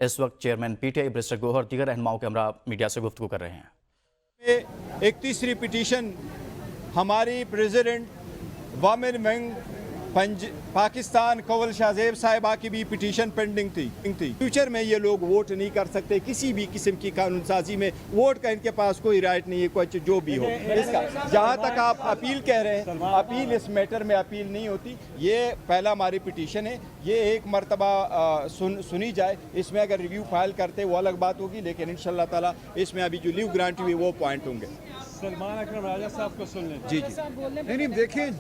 इस वक्त chairman PTI barrister Gauhar दीगर रहनुमाओं के हमरा मीडिया से गुफ्तगू कर रहे हैं। एक तीसरी पिटीशन हमारी प्रेसिडेंट वामिन मंग पाकिस्तान कवल शाहजेब साहिबा की भी पिटीशन पेंडिंग थी। फ्यूचर में ये लोग वोट नहीं कर सकते, किसी भी किस्म की कानून साजी में वोट का इनके पास कोई राइट नहीं है, कोई जो भी हो इसका। जहाँ तक आप अपील कह रहे हैं, अपील इस मैटर में अपील नहीं होती। ये पहला हमारी पिटीशन है, ये एक मरतबा सुनी जाए। इसमें अगर रिव्यू फाइल करते वो अलग बात होगी, लेकिन इंशाल्लाह ताला इसमें अभी जो लीव ग्रांट हुई वो पॉइंट होंगे। सलमान अकरम राजा साहब को सुन लें। जी जी नहीं देखिए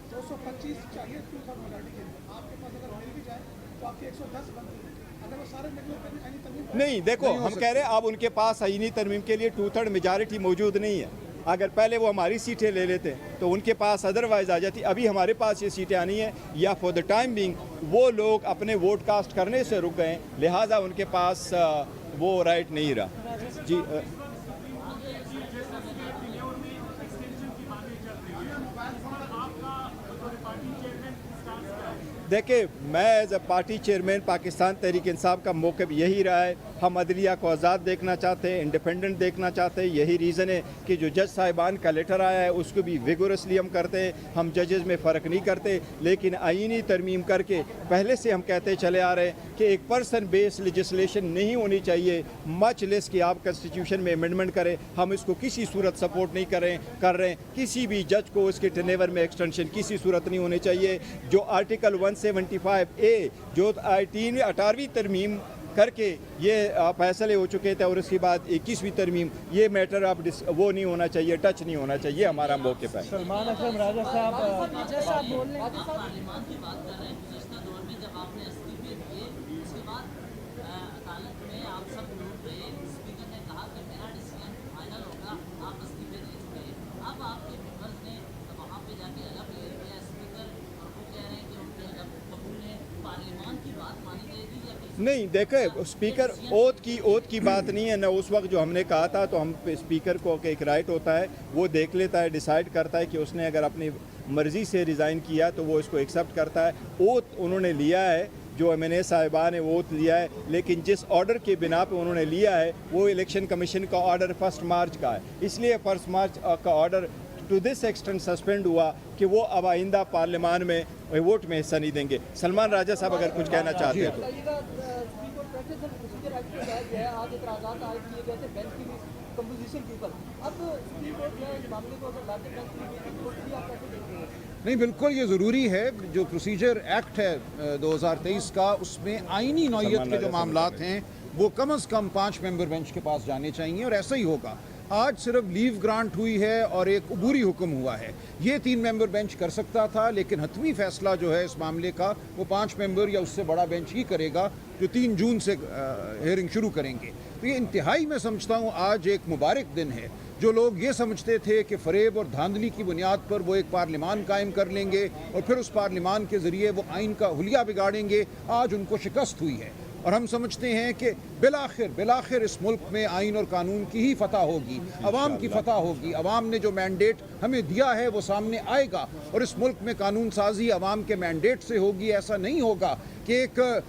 225 चाहिए आपके पास अगर मिल भी जाए तो आपके 110 बनते अगर वो सारे निकले नहीं। देखो हम कह रहे हैं अब उनके पास आईनी तरमीम के लिए 2/3 मेजॉरिटी मौजूद नहीं है। अगर पहले वो हमारी सीटें ले लेते तो उनके पास अदरवाइज आ जाती। अभी हमारे पास ये सीटें आनी है, या फॉर द टाइम बिंग वो लोग अपने वोट कास्ट करने से रुक गए, लिहाजा उनके पास वो राइट नहीं रहा। जी देखिए, मैं as a party chairman Pakistan Tehreek Insaf का मौक़िफ़ यही रहा है। हम अदलिया को आज़ाद देखना चाहते हैं, इंडिपेंडेंट देखना चाहते हैं। यही रीज़न है कि जो जज साहिबान का लेटर आया है उसको भी विगोरसली हम करते हैं। हम जजेस में फ़र्क नहीं करते, लेकिन आईनी तरमीम करके पहले से हम कहते चले आ रहे हैं कि एक पर्सन बेस्ड लेजिस्लेशन नहीं होनी चाहिए, मच लेस कि आप कॉन्स्टिट्यूशन में अमेंडमेंट करें। हम इसको किसी सूरत सपोर्ट नहीं कर रहे हैं। किसी भी जज को उसके टेनेवर में एक्सटेंशन किसी सूरत नहीं होनी चाहिए। जो आर्टिकल 175A जो 18वीं तरमीम करके ये फैसले हो चुके थे, और उसके बाद 21वीं तरमीम, ये मैटर अब वो नहीं होना चाहिए, टच नहीं होना चाहिए। हमारा मौक़िफ़ है। सलमान अकरम राजा साहब नहीं देखे, स्पीकर ओथ की बात नहीं है ना। उस वक्त जो हमने कहा था तो हम स्पीकर को एक राइट होता है, वो देख लेता है, डिसाइड करता है कि उसने अगर अपनी मर्ज़ी से रिज़ाइन किया तो वो इसको एक्सेप्ट करता है। ओथ उन्होंने लिया है, जो MNA साहिबान ने वो लिया है, लेकिन जिस ऑर्डर के बिना पे उन्होंने लिया है वो इलेक्शन कमीशन का ऑर्डर 1 मार्च का है। इसलिए 1 मार्च का order to this extent suspend हुआ कि वो अब आइंदा पार्लियामान में वोट में हिस्सा नहीं देंगे। सलमान राजा साहब अगर कुछ कहना चाहते हैं तो। नहीं, बिल्कुल ये ज़रूरी है। जो प्रोसीजर एक्ट है 2023 का, उसमें आईनी नौयत के जो मामलात हैं वो कम से कम 5 मेंबर बेंच के पास जाने चाहिए, और ऐसा ही होगा। आज सिर्फ लीव ग्रांट हुई है और एक अबूरी हुक्म हुआ है। ये 3 मेंबर बेंच कर सकता था, लेकिन हतमी फैसला जो है इस मामले का वो 5 मेंबर या उससे बड़ा बेंच ही करेगा, जो 3 जून से हेयरिंग शुरू करेंगे। तो ये इंतहाई मैं समझता हूँ आज एक मुबारक दिन है। जो लोग ये समझते थे कि फ़रेब और धांधली की बुनियाद पर वो एक पार्लियामान कायम कर लेंगे और फिर उस पार्लियामान के ज़रिए वो आइन का हुलिया बिगाड़ेंगे, आज उनको शिकस्त हुई है। और हम समझते हैं कि बिलाखिर इस मुल्क में आइन और कानून की ही फतह होगी, अवाम की फतह होगी। अवाम ने जो मैंडेट हमें दिया है वो सामने आएगा, और इस मुल्क में कानून साजी अवाम के मैंडेट से होगी। ऐसा नहीं होगा कि एक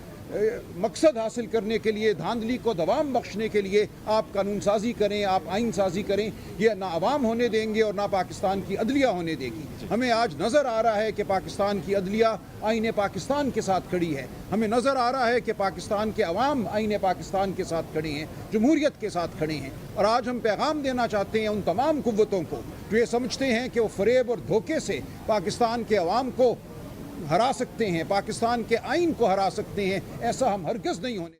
मकसद हासिल करने के लिए, धांधली को दवाम बख्शने के लिए आप कानून साजी करें, आप आइन साजी करें। ये ना अवाम होने देंगे और ना पाकिस्तान की अदलिया होने देगी। हमें आज नज़र आ रहा है कि पाकिस्तान की अदलिया आइन पाकिस्तान के साथ खड़ी है। हमें नज़र आ रहा है कि पाकिस्तान के अवाम आइन पाकिस्तान के साथ खड़े हैं, जमहूरियत के साथ खड़े हैं। और आज हम पैगाम देना चाहते हैं उन तमाम कुव्वतों को जो ये समझते हैं कि वो फ़रेब और धोखे से पाकिस्तान के अवाम को हरा सकते हैं, पाकिस्तान के आइन को हरा सकते हैं। ऐसा हम हरगिज़ नहीं होने